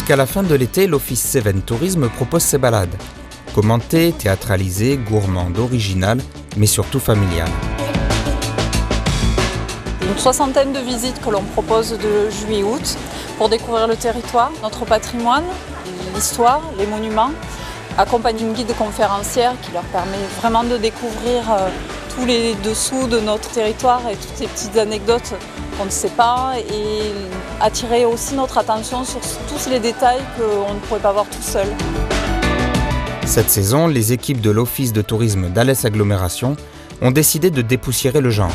Jusqu'à la fin de l'été, l'Office Cévennes Tourisme propose ses balades. Commentées, théâtralisées, gourmandes, originales, mais surtout familiales. Une soixantaine de visites que l'on propose de juillet-août pour découvrir le territoire, notre patrimoine, l'histoire, les monuments, accompagné d'une guide conférencière qui leur permet vraiment de découvrir tous les dessous de notre territoire et toutes ces petites anecdotes qu'on ne sait pas et attirer aussi notre attention sur tous les détails qu'on ne pourrait pas voir tout seul. Cette saison, les équipes de l'Office de tourisme d'Alès Agglomération ont décidé de dépoussiérer le genre.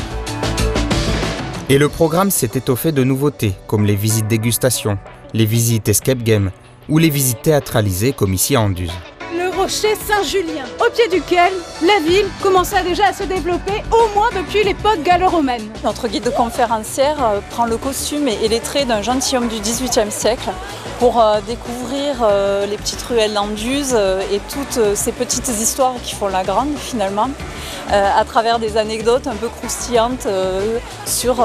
Et le programme s'est étoffé de nouveautés, comme les visites dégustation, les visites escape game ou les visites théâtralisées comme ici à Anduze. Le rocher Saint-Julien, au pied duquel la ville commençait déjà à se développer, au moins depuis l'époque gallo-romaine. Notre guide conférencière prend le costume et les traits d'un gentilhomme du XVIIIe siècle pour découvrir les petites ruelles d'Anduze et toutes ces petites histoires qui font la grande finalement, à travers des anecdotes un peu croustillantes sur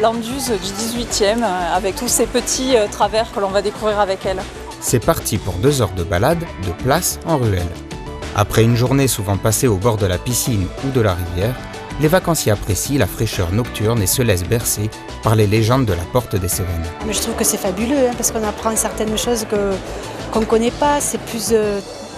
l'Anduze du XVIIIe, avec tous ces petits travers que l'on va découvrir avec elle. C'est parti pour 2 heures de balade, de place en ruelle. Après une journée souvent passée au bord de la piscine ou de la rivière, les vacanciers apprécient la fraîcheur nocturne et se laissent bercer par les légendes de la Porte des Cévennes. Mais je trouve que c'est fabuleux parce qu'on apprend certaines choses qu'on ne connaît pas, c'est plus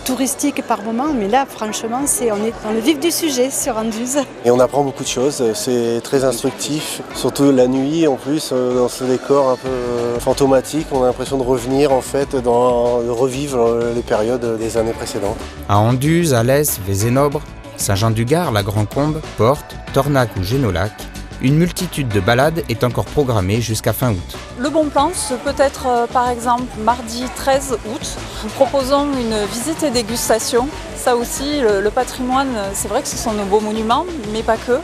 touristique par moment, mais là franchement on est dans le vif du sujet sur Anduze. Et on apprend beaucoup de choses, c'est très instructif, surtout la nuit en plus, dans ce décor un peu fantomatique, on a l'impression de revenir en fait, de revivre les périodes des années précédentes. À Anduze, Alès, Vézénobre, Saint-Jean-du-Gard, la Grand-Combe, Portes, Tornac ou Génolac, une multitude de balades est encore programmée jusqu'à fin août. Le bon plan, ce peut être par exemple mardi 13 août. Nous proposons une visite et dégustation. Ça aussi, le patrimoine, c'est vrai que ce sont nos beaux monuments, mais pas que.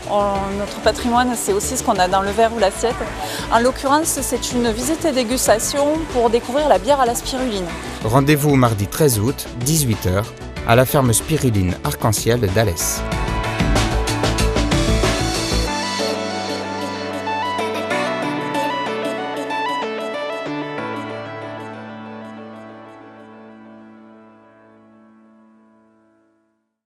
Notre patrimoine, c'est aussi ce qu'on a dans le verre ou l'assiette. En l'occurrence, c'est une visite et dégustation pour découvrir la bière à la spiruline. Rendez-vous mardi 13 août, 18h, à la ferme Spiruline Arc-en-Ciel d'Alès.